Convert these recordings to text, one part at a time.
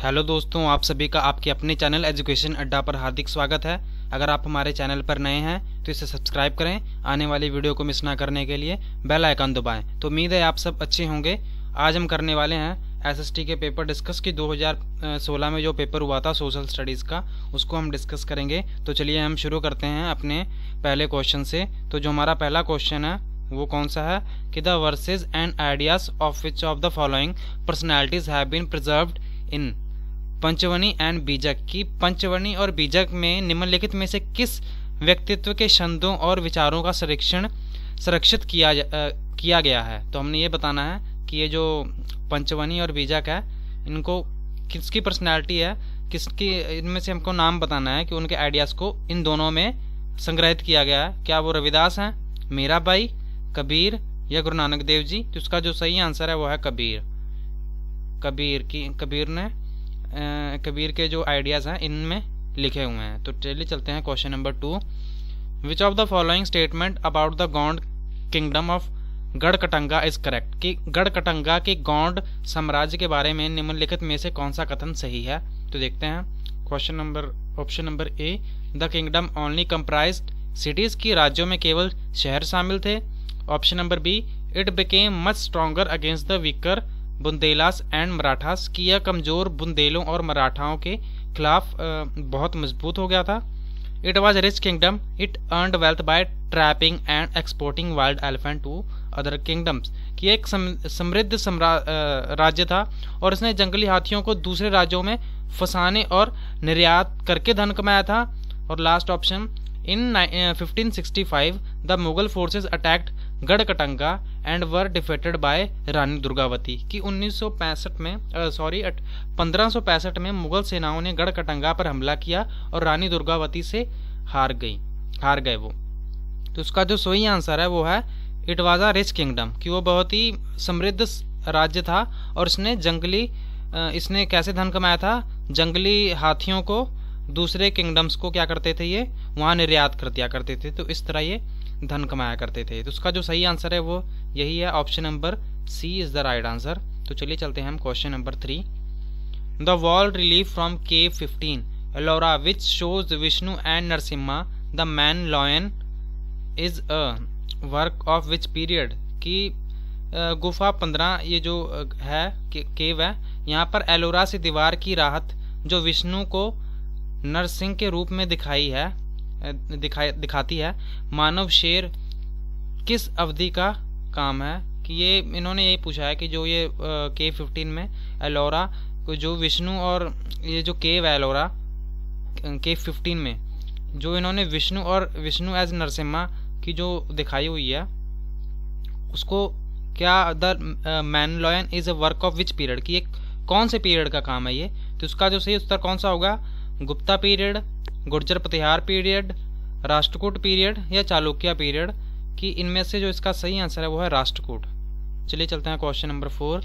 Hello दोस्तों, आप सभी का आपके अपने चैनल एजुकेशन अड्डा पर हार्दिक स्वागत है। अगर आप हमारे चैनल पर नए हैं तो इसे सब्सक्राइब करें। आने वाली वीडियो को मिस ना करने के लिए बेल आइकन दबाएं। तो उम्मीद है आप सब अच्छे होंगे। आज हम करने वाले हैं एसएसटी के पेपर डिस्कस की 2016 में जो पेपर हुआ था सोशल स्टडीज़ का, उसको हम डिस्कस करेंगे। तो चलिए हम शुरू करते हैं अपने पहले क्वेश्चन से। तो जो हमारा पहला क्वेश्चन है वो कौन सा है कि the verses and ideas of which of the following personalities have been preserved in Panchvani and Bijak की पंचवनी और बीजक में निम्नलिखित में से किस व्यक्तित्व के छंदों और विचारों का संरक्षित किया गया है। तो हमने ये बताना है कि ये जो पंचवनी और बीजक है इनको किसकी पर्सनैलिटी है, किसकी, इनमें से हमको नाम बताना है कि उनके आइडियाज़ को इन दोनों में संग्रहित किया गया है। क्या वो रविदास हैं, मीराबाई, कबीर या गुरु नानक देव जी। तो इसका जो सही आंसर है वो है कबीर। कबीर के जो आइडियाज़ हैं इनमें लिखे हुए हैं। तो चलिए चलते हैं question number 2। Which of the following statement about the Gond kingdom of Garhakatanga is correct कि गढ़कटंगा के गौंड साम्राज्य के बारे में निम्नलिखित में से कौन सा कथन सही है। तो देखते हैं option number A, the kingdom only comprised cities की राज्यों में केवल शहर शामिल थे। Option number B, it became much stronger against the weaker Bundelas and Marathas कि यह कमजोर बुंदेलों और मराठाओं के खिलाफ बहुत मजबूत हो गया था। It was rich kingdom, it earned wealth by trapping and exporting wild elephant to other kingdoms कि एक समृद्ध राज्य था और इसने जंगली हाथियों को दूसरे राज्यों में फंसाने और निर्यात करके धन कमाया था। और last option, in 1565 the Mughal forces attacked Garhakatanga and were defeated by Rani Durgavati कि 1565 में मुगल सेनाओं ने गढ़कटंगा पर हमला किया और रानी दुर्गावती से हार गए वो। तो उसका जो सही आंसर है वो है it was a rich kingdom कि वो बहुत ही समृद्ध राज्य था और इसने कैसे धन कमाया था, जंगली हाथियों को दूसरे किंगडम्स को क्या करते थे, ये वहाँ निर्यात कर दिया करते थे। तो इस तरह ये धन कमाया करते थे। तो उसका जो सही आंसर है वो यही है, option number C is the right answer. तो चलिए चलते हैं हम question number 3। The wall relief from cave 15 Ellora which shows Vishnu and Narasimha the man lion is a work of which period की गुफा 15 ये जो है केव है, यहाँ पर एलोरा से दीवार की राहत जो विष्णु को नरसिंह के रूप में दिखाती है, मानव शेर किस अवधि का काम है कि ये इन्होंने यही पूछा है कि जो ये केव 15 में एलोरा जो विष्णु और ये जो केव है एलोरा केव 15 में जो इन्होंने विष्णु एज नरसिम्हा की जो दिखाई हुई है उसको क्या the man lion is a work of which period कि एक कौन से पीरियड का काम है ये। तो उसका जो सही उत्तर कौन सा होगा, गुप्ता पीरियड, गुर्जर प्रतिहार पीरियड, राष्ट्रकूट पीरियड या चालुक्य पीरियड कि इनमें से जो इसका सही आंसर है वो है राष्ट्रकूट। चलिए चलते हैं question number 4।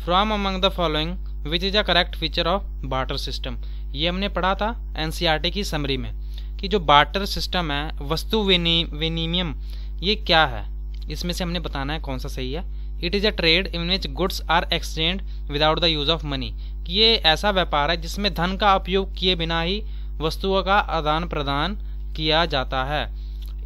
From among the following which is a correct feature of barter system. ये हमने पढ़ा था एनसीईआरटी की समरी में कि जो बार्टर सिस्टम है, वस्तु विनिमय, ये क्या है, इसमें से हमने बताना है कौन सा सही है। It is a trade in which goods are exchange without the use of money कि ये ऐसा व्यापार है जिसमें धन का उपयोग किए बिना ही वस्तुओं का आदान प्रदान किया जाता है।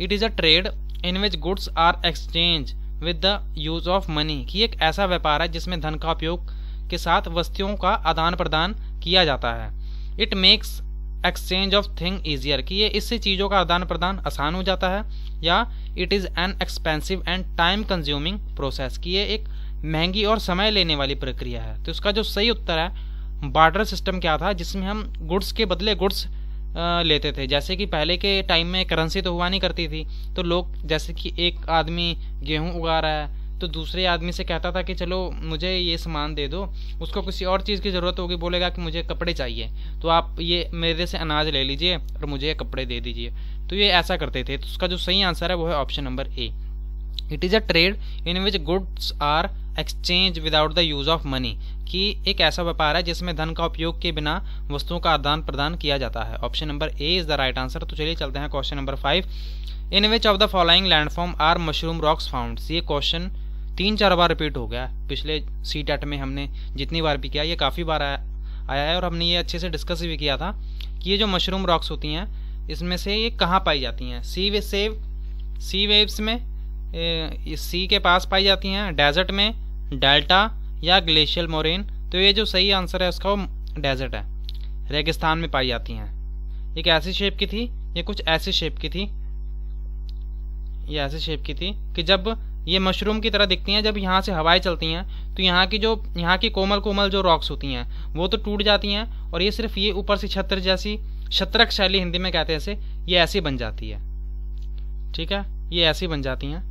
It is a trade in which goods are exchange with the use of money कि एक ऐसा व्यापार है जिसमें धन का उपयोग के साथ वस्तुओं का आदान प्रदान किया जाता है। It makes exchange of thing easier कि ये इससे चीज़ों का आदान प्रदान आसान हो जाता है। या it is an expensive and time consuming process कि ये एक महंगी और समय लेने वाली प्रक्रिया है। तो इसका जो सही उत्तर है, बार्टर सिस्टम क्या था, जिसमें हम गुड्स के बदले गुड्स लेते थे। जैसे कि पहले के टाइम में करेंसी तो हुआ नहीं करती थी, तो लोग जैसे कि एक आदमी गेहूं उगा रहा है तो दूसरे आदमी से कहता था कि चलो मुझे ये सामान दे दो, उसको किसी और चीज़ की ज़रूरत होगी, बोलेगा कि मुझे कपड़े चाहिए तो आप ये मेरे से अनाज ले लीजिए और मुझे कपड़े दे दीजिए। तो ये ऐसा करते थे। तो उसका जो सही आंसर है वो है option number A. It is a trade in which goods are exchange without the use of money कि एक ऐसा व्यापार है जिसमें धन का उपयोग के बिना वस्तुओं का आदान प्रदान किया जाता है। Option number A is the right answer. तो चलिए चलते हैं question number 5। In which of the following landform are mushroom rocks found. ये क्वेश्चन 3-4 बार रिपीट हो गया। पिछले सीटेट में हमने जितनी बार भी किया, ये काफ़ी बार आया है और हमने ये अच्छे से डिस्कस भी किया था कि ये जो मशरूम रॉक्स होती हैं इसमें से ये कहाँ पाई जाती हैं। सी वेव्स में, सी के पास पाई जाती हैं, डेजर्ट में, डेल्टा या ग्लेशियल मोरेन। तो ये जो सही आंसर है उसका वो डेजर्ट है, रेगिस्तान में पाई जाती हैं। एक ऐसी शेप की थी, ये कुछ ऐसी शेप की थी, ये ऐसी शेप की थी कि जब ये मशरूम की तरह दिखती हैं, जब यहाँ से हवाएं चलती हैं तो यहाँ की कोमल कोमल जो रॉक्स होती हैं वो तो टूट जाती हैं और ये सिर्फ ये ऊपर से छत्र जैसी, छत्रक शैली हिंदी में कहते हैं इसे, ये ऐसी बन जाती है। ठीक है, ये ऐसी बन जाती हैं,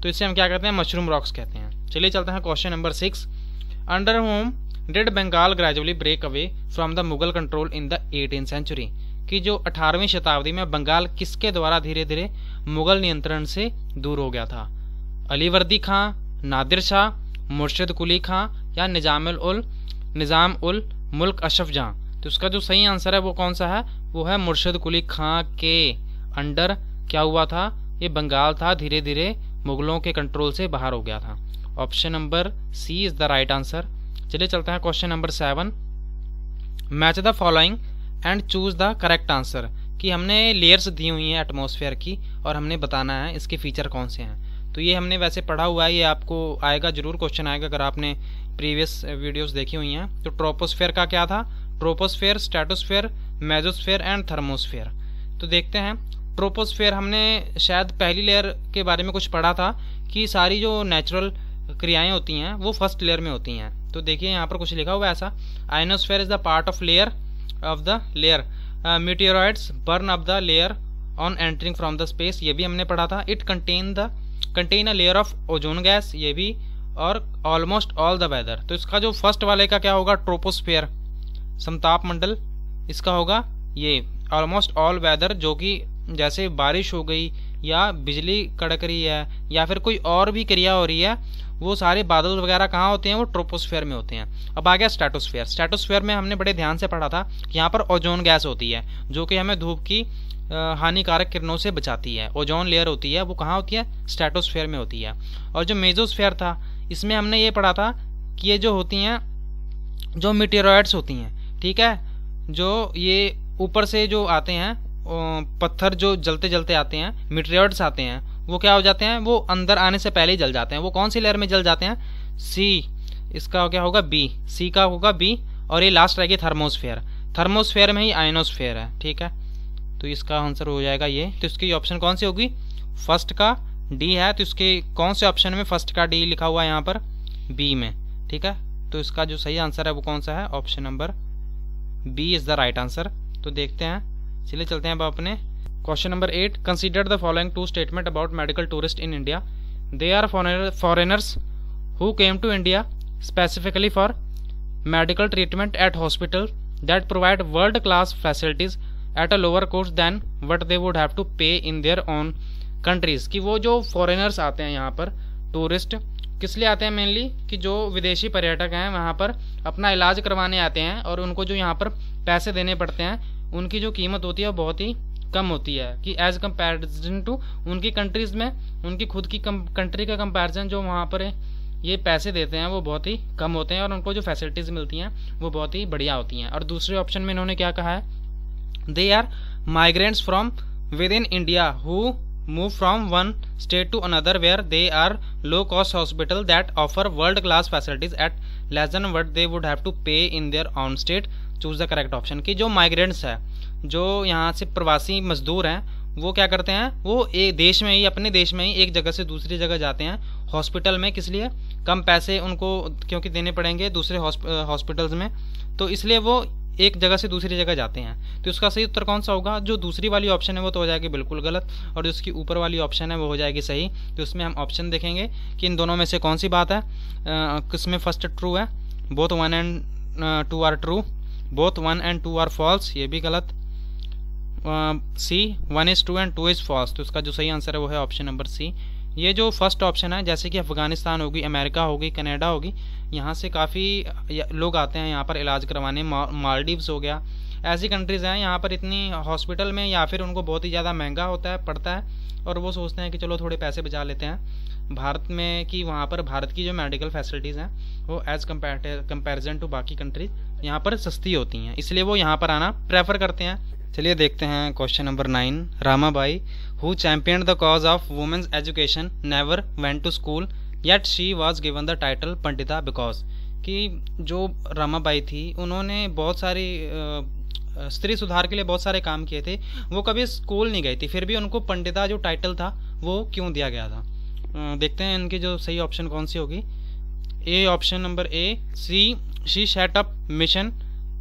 तो इसे हम क्या कहते हैं, मशरूम रॉक्स कहते हैं। चलिए चलते हैं question number 6। Under whom did Bengal gradually break away from the Mughal control in the 18th century, कि जो 18वीं शताब्दी में बंगाल किसके द्वारा धीरे धीरे मुगल नियंत्रण से दूर हो गया था। अलीवर्दी खां, नादिर शाह, मुर्शिद कुली खां या निजाम उल मुल्क अशरफ जहां। तो उसका जो सही आंसर है वो कौन सा है, वो है मुर्शिद कुली खां के अंडर क्या हुआ था, ये बंगाल था धीरे धीरे मुगलों के कंट्रोल से बाहर हो गया था। Option number C is the right answer. चलिए चलते हैं question number 7। Match the following and choose the correct answer, कि हमने लेयर्स दी हुई हैं एटमॉस्फेयर की और हमने बताना है इसके फीचर कौन से हैं। तो ये हमने वैसे पढ़ा हुआ है, ये आपको आएगा, जरूर क्वेश्चन आएगा अगर आपने प्रीवियस वीडियोस देखी हुई हैं। तो ट्रोपोस्फेयर का क्या था, troposphere, stratosphere, mesosphere and thermosphere. तो देखते हैं ट्रोपोस्फेयर, हमने शायद पहली लेयर के बारे में कुछ पढ़ा था कि सारी जो नेचुरल क्रियाएं होती हैं वो फर्स्ट लेयर में होती हैं। तो देखिए यहाँ पर कुछ लिखा हुआ है ऐसा, ionosphere is the part of the layer meteoroids burn up the layer on entering from the space, ये भी हमने पढ़ा था। It contain a layer of ozone gas, ये भी, और ऑलमोस्ट ऑल द वेदर। तो इसका जो फर्स्ट वाले का क्या होगा, ट्रोपोस्फेयर, समताप मंडल, इसका होगा ये ऑलमोस्ट ऑल वेदर, जो कि जैसे बारिश हो गई या बिजली कड़क रही है या फिर कोई और भी क्रिया हो रही है, वो सारे बादल वगैरह कहाँ होते हैं, वो ट्रोपोस्फेयर में होते हैं। अब आ गया स्ट्रेटोस्फेयर। स्ट्रेटोस्फेयर में हमने बड़े ध्यान से पढ़ा था कि यहाँ पर ओजोन गैस होती है जो कि हमें धूप की हानिकारक किरणों से बचाती है। ओजोन लेयर होती है वो कहाँ होती है, स्ट्रेटोस्फेयर में होती है। और जो मेसोस्फेयर था इसमें हमने ये पढ़ा था कि ये जो होती हैं, जो मीटियोरॉइड्स होती हैं, ठीक है, जो ये ऊपर से जो आते हैं पत्थर जो जलते जलते आते हैं, मीटियोरॉइड्स आते हैं, वो क्या हो जाते हैं, वो अंदर आने से पहले ही जल जाते हैं। वो कौन सी लेयर में जल जाते हैं, सी, इसका क्या होगा बी, सी का होगा बी। और ये लास्ट रहेगी थर्मोस्फेयर, थर्मोस्फेयर में ही आयनोस्फेयर है। ठीक है, तो इसका आंसर हो जाएगा ये। तो इसकी ऑप्शन कौन सी होगी, फर्स्ट का डी है, तो इसके कौन से ऑप्शन में फर्स्ट का डी लिखा हुआ है यहाँ पर, बी में। ठीक है, तो इसका जो सही आंसर है वो कौन सा है, option number B is the right answer. तो देखते हैं, चलिए चलते हैं अब अपने question number 8। Consider the following two statement about medical tourist in India. They are foreigners who came to India specifically for medical treatment at hospital that provide world class facilities at a lower cost than what they would have to pay in their own countries. कि वो जो foreigners आते हैं यहाँ पर, tourist किस लिए आते हैं, मेनली कि जो विदेशी पर्यटक हैं वहाँ पर अपना इलाज करवाने आते हैं और उनको जो यहाँ पर पैसे देने पड़ते हैं, उनकी जो कीमत होती है वो बहुत ही कम होती है, कि एज कंपैरिजन टू उनकी कंट्रीज में, उनकी खुद की कंट्री का कंपैरिजन जो वहाँ पर ये पैसे देते हैं वो बहुत ही कम होते हैं और उनको जो फैसिलिटीज़ मिलती हैं वो बहुत ही बढ़िया होती हैं। और दूसरे ऑप्शन में इन्होंने क्या कहा है, they are migrants from within India who move from one state to another where they are low cost hospital that offer world class facilities at less than what they would have to pay in their own state. Choose the correct option. कि जो migrants है, जो यहाँ से प्रवासी मजदूर हैं, वो क्या करते हैं, वो एक देश में ही, अपने देश में ही एक जगह से दूसरी जगह जाते हैं हॉस्पिटल में, किस लिए, कम पैसे उनको क्योंकि देने पड़ेंगे दूसरे हॉस्पिटल्स में, तो इसलिए वो एक जगह से दूसरी जगह जाते हैं। तो इसका सही उत्तर कौन सा होगा, जो दूसरी वाली ऑप्शन है वो तो हो जाएगी बिल्कुल गलत, और जो इसकी ऊपर वाली ऑप्शन है वो हो जाएगी सही। तो इसमें हम ऑप्शन देखेंगे कि इन दोनों में से कौन सी बात है, किसमें फर्स्ट ट्रू है, both 1 and 2 are true, both 1 and 2 are false, ये भी गलत। सी 1 is true and 2 is false। तो इसका जो सही आंसर है वो है ऑप्शन नंबर सी। ये जो फर्स्ट ऑप्शन है, जैसे कि अफगानिस्तान होगी, अमेरिका होगी, कनाडा होगी, यहाँ से काफ़ी लोग आते हैं यहाँ पर इलाज करवाने, मालदीव्स हो गया, ऐसी कंट्रीज़ हैं यहाँ पर इतनी हॉस्पिटल में या फिर उनको बहुत ही ज़्यादा महंगा होता है पड़ता है और वो सोचते हैं कि चलो थोड़े पैसे बचा लेते हैं भारत में कि वहाँ पर भारत की जो मेडिकल फैसिलिटीज़ हैं वो एज कंपेरिजन टू बाकी कंट्रीज यहाँ पर सस्ती होती हैं, इसलिए वो यहाँ पर आना प्रेफर करते हैं। चलिए देखते हैं question number 9। Ramabai who champion the cause of women's education never went to school yet she was given the title Pandita because, कि जो रामाबाई थी उन्होंने बहुत सारी स्त्री सुधार के लिए बहुत सारे काम किए थे, वो कभी स्कूल नहीं गई थी, फिर भी उनको पंडिता जो टाइटल था वो क्यों दिया गया था। देखते हैं इनकी जो सही ऑप्शन कौन सी होगी। A option number A, she set up mission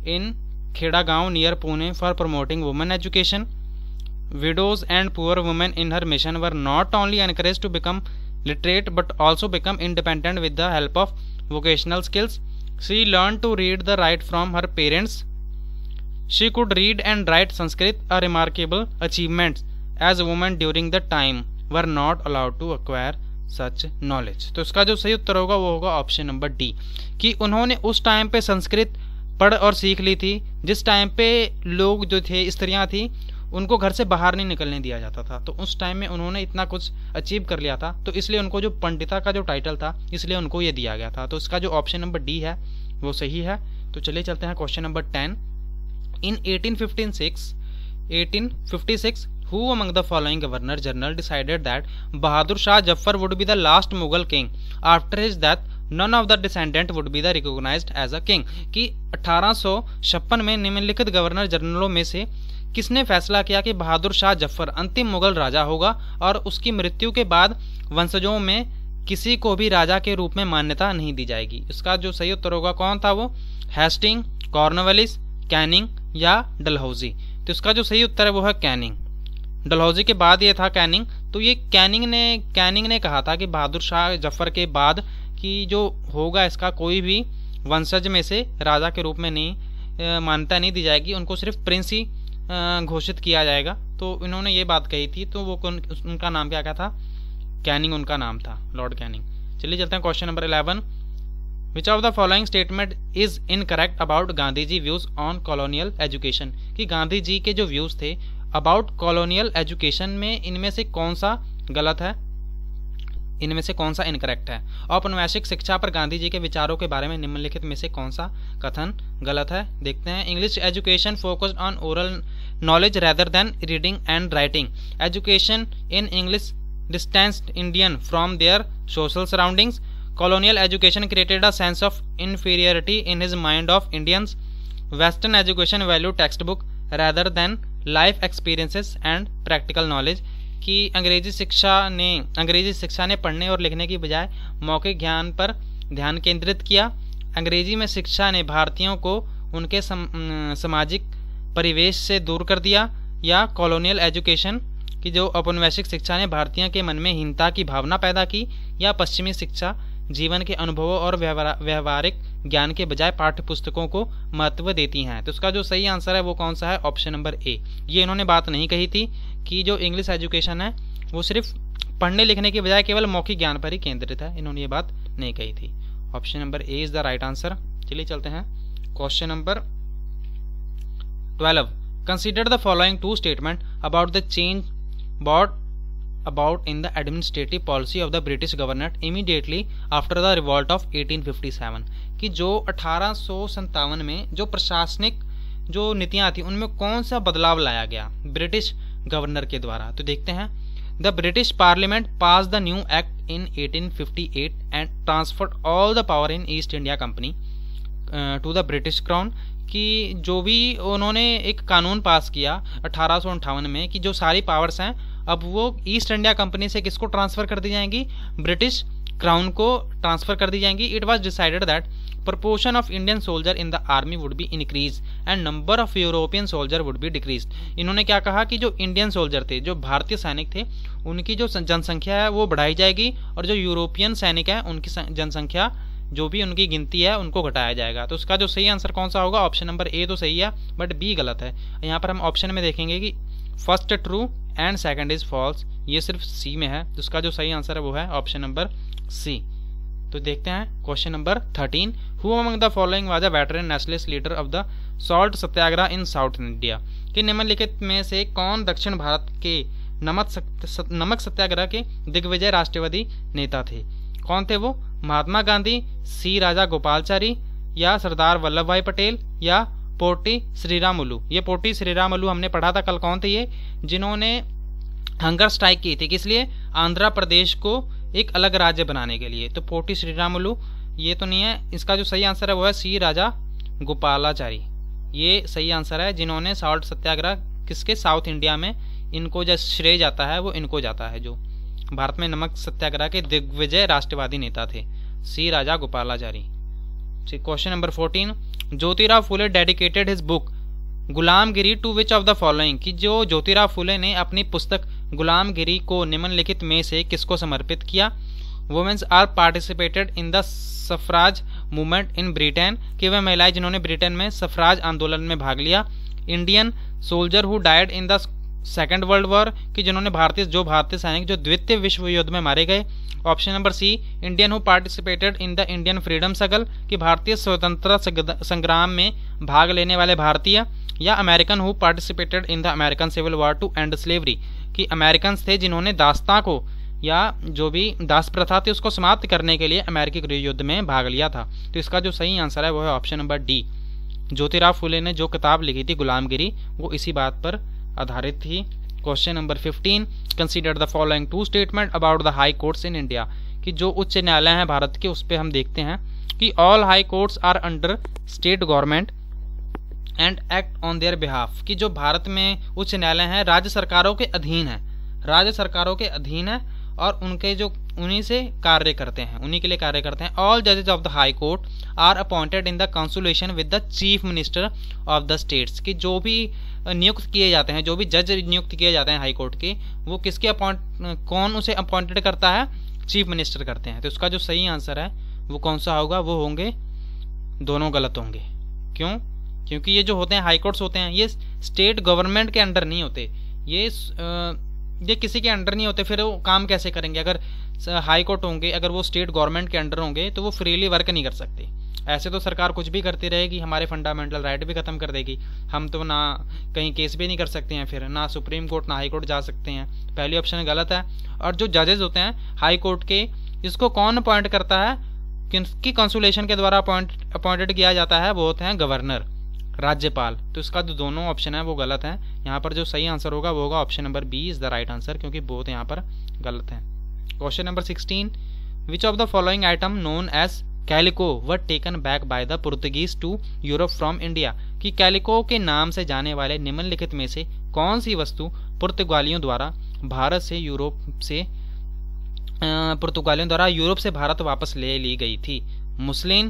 in Kheda गांव near Pune for promoting women education. Widows and poor women in her mission were not only encourage to become literate but also become independent with the help of vocational skills. She learned to read the write from her parents. She could read and write Sanskrit, a remarkable achievement as women during the time were not allowed to acquire such knowledge. तो इसका जो सही उत्तर होगा वो होगा option number D, कि उन्होंने उस टाइम पे संस्कृत पढ़ और सीख ली थी जिस टाइम पे लोग जो थे, स्त्रियां थी, उनको घर से बाहर नहीं निकलने दिया जाता था। तो उस टाइम में उन्होंने इतना कुछ अचीव कर लिया था, तो इसलिए उनको जो पंडिता का जो टाइटल था इसलिए उनको ये दिया गया था। तो इसका जो ऑप्शन नंबर डी है वो सही है। तो चलिए चलते हैं question number 10। In 1856 who among the following governor general decided that Bahadur Shah Jafar would be the last Mughal king? After his death none of the descendant would be the recognized as a king। कि 1856 में निम्नलिखित governor जनरलों में से किसने फैसला किया कि बहादुर शाह जफर अंतिम मुगल राजा होगा और उसकी मृत्यु के बाद वंशजों में किसी को भी राजा के रूप में मान्यता नहीं दी जाएगी। इसका जो सही उत्तर होगा कौन था वो, हेस्टिंग, कॉर्नवालिस, कैनिंग या डलहौजी। तो इसका जो सही उत्तर है वो है कैनिंग। डलहौजी के बाद ये था कैनिंग। तो ये कैनिंग ने कहा था कि बहादुर शाह जफर के बाद कि जो होगा इसका कोई भी वंशज में से राजा के रूप में नहीं मान्यता नहीं दी जाएगी, उनको सिर्फ प्रिंस ही घोषित किया जाएगा। तो इन्होंने ये बात कही थी, तो वो उनका नाम क्या था, कैनिंग उनका नाम था, लॉर्ड कैनिंग। चलिए चलते हैं question number 11। Which of the following statement is incorrect about Gandhi ji views on colonial education. कि गांधी जी के जो व्यूज थे अबाउट कॉलोनियल एजुकेशन में इनमें से कौन सा गलत है, इनमें से कौन सा इनकरेक्ट है। औपनिवेशिक शिक्षा पर गांधी जी के विचारों के बारे में निम्नलिखित में से कौन सा कथन गलत है। देखते हैं। English education focused on oral knowledge rather than reading and writing. Education in English distanced Indian from their social surroundings. Colonial education created a sense of inferiority in his mind of Indians. Western education value text book rather than life experiences and practical knowledge. कि अंग्रेजी शिक्षा ने पढ़ने और लिखने की बजाय मौखिक ज्ञान पर ध्यान केंद्रित किया। अंग्रेजी में शिक्षा ने भारतीयों को उनके सामाजिक परिवेश से दूर कर दिया। या कॉलोनियल एजुकेशन की जो औपनिवेशिक शिक्षा ने भारतीयों के मन में हीनता की भावना पैदा की। या पश्चिमी शिक्षा जीवन के अनुभवों और व्यवहारिक ज्ञान के बजाय पाठ्य पुस्तकों को महत्व देती हैं। तो उसका जो सही आंसर है वो कौन सा है, ऑप्शन नंबर ए। ये इन्होंने बात नहीं कही थी कि जो इंग्लिश एजुकेशन है वो सिर्फ पढ़ने लिखने के बजाय केवल मौखिक ज्ञान पर ही केंद्रित है, इन्होंने ये बात नहीं कही थी। Option number A is the right answer. चलिए चलते हैं question number 12। Consider the following two statement about the change brought about in the administrative policy of the British government immediately after the revolt of 1857। कि जो 1857 में जो प्रशासनिक जो नीतियां थी उनमें कौन सा बदलाव लाया गया ब्रिटिश गवर्नर के द्वारा। तो देखते हैं। The British parliament pass the new act in 1858 and transferred all the power in East India company to the British crown. कि जो भी उन्होंने एक कानून पास किया 1858 में कि जो सारी पावर्स हैं अब वो ईस्ट इंडिया कंपनी से किसको ट्रांसफर कर दी जाएंगी, ब्रिटिश क्राउन को ट्रांसफर कर दी जाएंगी। It was decided that proportion of Indian soldier in the army would be increased and number of European soldier would be decreased। इन्होंने क्या कहा कि जो इंडियन सोल्जर थे, जो भारतीय सैनिक थे, उनकी जो जनसंख्या है वो बढ़ाई जाएगी और जो यूरोपियन सैनिक हैं उनकी जनसंख्या जो भी उनकी गिनती है उनको घटाया जाएगा। तो उसका जो सही आंसर कौन सा होगा, ऑप्शन नंबर ए तो सही है बट बी गलत है। यहाँ पर हम ऑप्शन में देखेंगे कि first true and second is false, ये सिर्फ सी में है। तो उसका जो सही आंसर है वो है ऑप्शन नंबर सी। तो देखते हैं question number 13। Who among the following was a veteran nationalist leader of the salt Satyagraha in south India. कि निम्नलिखित में से कौन दक्षिण भारत के नमक सत्याग्रह के दिग्विजय राष्ट्रवादी नेता थे। कौन थे वो? महात्मा गांधी, सी राजा गोपालाचारी, या सरदार वल्लभ भाई पटेल, या पोटी श्रीरामुलु। ये पोटी श्रीरामुलु हमने पढ़ा था कल। कौन थे ये? जिन्होंने हंगर स्ट्राइक की थी। किस लिए? आंध्र प्रदेश को एक अलग राज्य बनाने के लिए। तो पोटी श्रीरामुलु ये तो नहीं है। इसका जो सही आंसर है वो है सी राजा गोपालाचारी। ये सही आंसर है, जिन्होंने सॉल्ट सत्याग्रह किसके? साउथ इंडिया में। इनको जो श्रेय जाता है वो इनको जाता है, जो भारत में नमक सत्याग्रह के दिग्विजय राष्ट्रवादी नेता थे, C Rajagopalachari. Question number 14, Jyotirao Phule dedicated his book Gulamgiri to which of the following, कि जो ज्योतिराव फुले ने अपनी पुस्तक गुलामगिरी को निम्नलिखित में से किसको समर्पित किया? Women's are participated in the suffrage movement in Britain, कि वह महिलाएं जिन्होंने ब्रिटेन में सफराज आंदोलन में भाग लिया। Indian soldier who died in the second world war, कि जिन्होंने भारतीय सैनिक जो द्वितीय विश्व युद्ध में मारे गए। Option number C, Indian who participated in the Indian freedom struggle, कि भारतीय स्वतंत्रता संग्राम में भाग लेने वाले भारतीय। या American who participated in the American civil war to end slavery, कि अमेरिकन थे जिन्होंने दास्तां को या जो भी दास प्रथा थी उसको समाप्त करने के लिए अमेरिकी गृह युद्ध में भाग लिया था। तो इसका जो सही आंसर है वो है option number D. Jyotirao Phule ने जो किताब लिखी थी गुलामगिरी, वो इसी बात पर आधारित थी। Question number 15, consider the following two statement about the high courts in India, कि जो उच्च न्यायालय हैं भारत के उस पर हम देखते हैं कि all high courts are under state government and act on their behalf, कि जो भारत में उच्च न्यायालय हैं राज्य सरकारों के अधीन है, राज्य सरकारों के अधीन है और उनके जो उन्हीं से कार्य करते हैं, उन्हीं के लिए कार्य करते हैं। ऑल जजेस of the high court are appointed in the consultation with the chief minister of the states, कि जो भी नियुक्त किए जाते हैं, जो भी जज नियुक्त किए जाते हैं हाई कोर्ट के, वो किसके कौन उसे अपॉइंटेड करता है? चीफ मिनिस्टर करते हैं। तो उसका जो सही आंसर है वो कौन सा होगा? वो होंगे दोनों गलत होंगे। क्यों? क्योंकि ये जो होते हैं हाई कोर्ट्स होते हैं ये स्टेट गवर्नमेंट के अंडर नहीं होते, ये किसी के अंडर नहीं होते। फिर वो काम कैसे करेंगे? अगर हाई कोर्ट होंगे, अगर वो स्टेट गवर्नमेंट के अंडर होंगे तो वो फ्रीली वर्क नहीं कर सकते। ऐसे तो सरकार कुछ भी करती रहेगी, हमारे फंडामेंटल राइट भी खत्म कर देगी। हम तो ना कहीं केस भी नहीं कर सकते हैं, फिर ना सुप्रीम कोर्ट ना हाई कोर्ट जा सकते हैं। पहली ऑप्शन गलत है। और जो जजेस होते हैं हाई कोर्ट के, इसको कौन अपॉइंट करता है? किसकी कंसुलेशन के द्वारा अपॉइंटेड किया जाता है? वो होते हैं गवर्नर, राज्यपाल। तो इसका जो दोनों ऑप्शन है वो गलत है। यहाँ पर जो सही आंसर होगा वो होगा option number B is the right answer, क्योंकि बोथ यहाँ पर गलत है। Question number 16, which of the following item known as calico were taken back by the Portuguese to Europe from India, कि कैलिको के नाम से जाने वाले निम्नलिखित में से कौन सी वस्तु पुर्तगालियों द्वारा यूरोप से भारत वापस ले ली गई थी? मुस्लिन,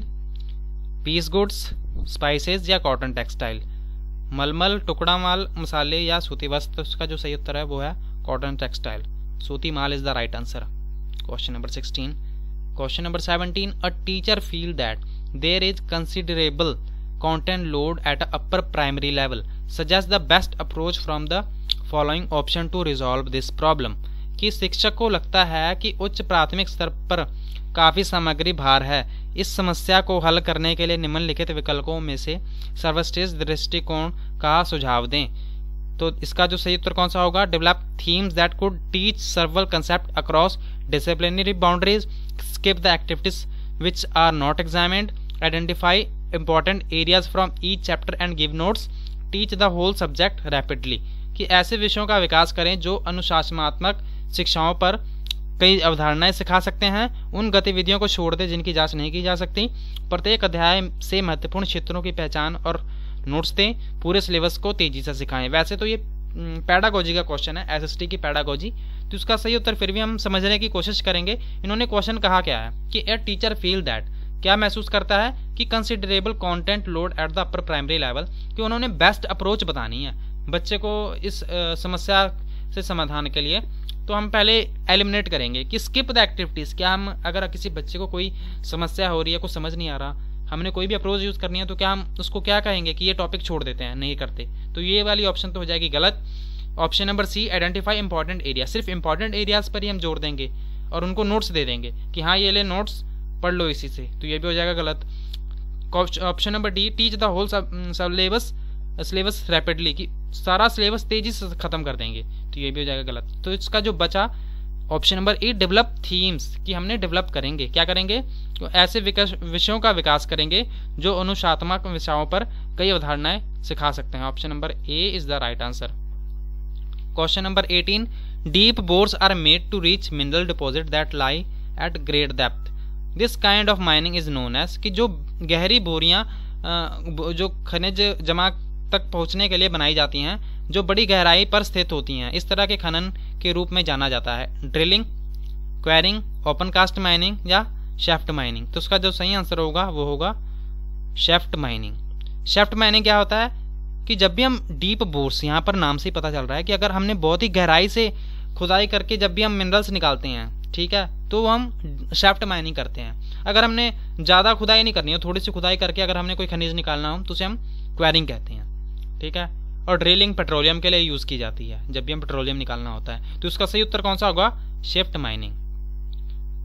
पीस गुड्स, स्पाइसेस या कॉटन टेक्सटाइल? मलमल, टुकड़ा माल, मसाले या सूती वस्त्र? उसका जो सही उत्तर है वो है कॉटन टेक्सटाइल, सूती माल is the right answer. Question number 16। Question number 17, a teacher feel that there is considerable content load at a upper primary level, suggest the best approach from the following option to resolve this problem, कि शिक्षक को लगता है कि उच्च प्राथमिक स्तर पर काफ़ी सामग्री भार है। इस समस्या को हल करने के लिए निम्नलिखित विकल्पों में से सर्वश्रेष्ठ दृष्टिकोण का सुझाव दें। तो इसका जो सही उत्तर कौन सा होगा? Develop themes that could teach several concept across disciplinary boundaries, skip the activities which are not examined, identify important areas from each chapter and give notes, teach the whole subject rapidly, कि ऐसे विषयों का विकास करें जो अनुशासनात्मक शिक्षाओं पर कई अवधारणाएं सिखा सकते हैं, उन गतिविधियों को छोड़ दें जिनकी जांच नहीं की जा सकती, प्रत्येक अध्याय से महत्वपूर्ण क्षेत्रों की पहचान और नोट्स दें, पूरे सिलेबस को तेजी से सिखाएं। वैसे तो ये पैडागोजी का क्वेश्चन है, एसएसटी की पैडागोजी, तो उसका सही उत्तर फिर भी हम समझने की कोशिश करेंगे। इन्होंने क्वेश्चन कहा क्या है कि ए टीचर फील दैट, क्या महसूस करता है कि considerable content load at the upper primary level, कि उन्होंने बेस्ट अप्रोच बतानी है बच्चे को इस समस्या से समाधान के लिए। तो हम पहले एलिमिनेट करेंगे कि स्किप द एक्टिविटीज़, क्या हम अगर किसी बच्चे को कोई समस्या हो रही है, कुछ समझ नहीं आ रहा, हमने कोई भी अप्रोच यूज़ करनी है, तो क्या हम उसको क्या कहेंगे कि ये टॉपिक छोड़ देते हैं, नहीं करते? तो ये वाली ऑप्शन तो हो जाएगी गलत। Option number C, identify important area, सिर्फ इंपॉर्टेंट एरियाज़ पर ही हम जोड़ देंगे और उनको नोट्स दे देंगे कि हाँ ये ले नोट्स पढ़ लो इसी से, तो ये भी हो जाएगा गलत। Option number D, teach the whole syllabus syllabus rapidly, कि सारा सिलेबस तेजी से ख़त्म कर देंगे, तो ये भी हो जाएगा गलत। तो इसका जो बचा ऑप्शन नंबर ए डेवलप थीम्स, कि हमने डेवलप करेंगे, क्या करेंगे, तो ऐसे विषयों का विकास करेंगे जो अनुशात्मक विषयों पर कई अवधारणाएं सिखा सकते हैं। Option number A is the right answer. Question number 18, deep bores are made to reach mineral deposit that lie at great depth, this kind of mining is known as, कि जो गहरी बोरियां जो खनिज जमा तक पहुंचने के लिए बनाई जाती हैं जो बड़ी गहराई पर स्थित होती हैं, इस तरह के खनन के रूप में जाना जाता है। Drilling, quarrying, open cast mining या शेफ्ट माइनिंग। तो उसका जो सही आंसर होगा वो होगा शेफ्ट माइनिंग। शेफ्ट माइनिंग क्या होता है कि जब भी हम डीप बोर्स, यहाँ पर नाम से ही पता चल रहा है कि अगर हमने बहुत ही गहराई से खुदाई करके जब भी हम मिनरल्स निकालते हैं, ठीक है, तो हम शेफ्ट माइनिंग करते हैं। अगर हमने ज़्यादा खुदाई नहीं करनी हो, थोड़ी सी खुदाई करके अगर हमने कोई खनिज निकालना हो तो उसे हम क्वेरिंग कहते हैं, ठीक है। और ड्रिलिंग पेट्रोलियम के लिए यूज़ की जाती है जब भी हम पेट्रोलियम निकालना होता है। तो इसका सही उत्तर कौन सा होगा, shaft mining.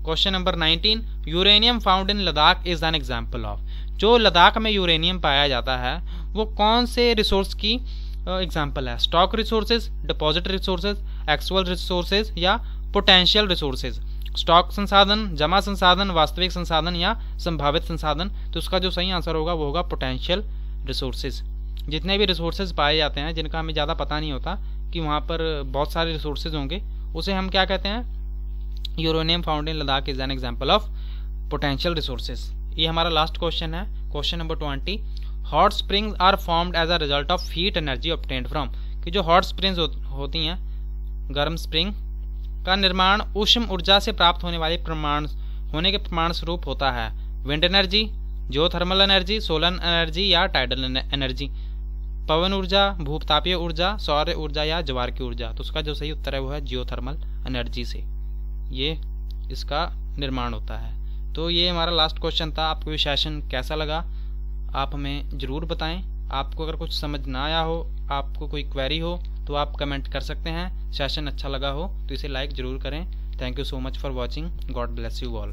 Question number 19, uranium found in Ladakh is an example of, जो लद्दाख में यूरेनियम पाया जाता है वो कौन से रिसोर्स की एग्जाम्पल है। Stock resources, deposit resources, actual resources या पोटेंशियल रिसोर्सेज। स्टॉक संसाधन, जमा संसाधन, वास्तविक संसाधन या संभावित संसाधन। तो उसका जो सही आंसर होगा वो होगा पोटेंशियल रिसोर्सेज। जितने भी रिसोर्सेज पाए जाते हैं जिनका हमें ज़्यादा पता नहीं होता कि वहाँ पर बहुत सारे रिसोर्सेज होंगे, उसे हम क्या कहते हैं, uranium found in Ladakh is an example of potential resources. ये हमारा लास्ट क्वेश्चन है। Question number 20, hot springs are formed as a result of heat energy obtained from, कि जो हॉट स्प्रिंग्स होती हैं, गर्म स्प्रिंग का निर्माण ऊष्म ऊर्जा से प्राप्त होने वाले प्रमाण स्वरूप होता है। Wind energy, geothermal energy, solar energy या टाइडल एनर्जी। पवन ऊर्जा, भूतापीय ऊर्जा, सौर ऊर्जा या ज्वार की ऊर्जा। तो उसका जो सही उत्तर है वो है जियोथर्मल एनर्जी से ये इसका निर्माण होता है। तो ये हमारा लास्ट क्वेश्चन था। आपको ये सेशन कैसा लगा आप हमें ज़रूर बताएं। आपको अगर कुछ समझ ना आया हो, आपको कोई क्वेरी हो तो आप कमेंट कर सकते हैं। सेशन अच्छा लगा हो तो इसे लाइक ज़रूर करें। Thank you so much for watching. God bless you all.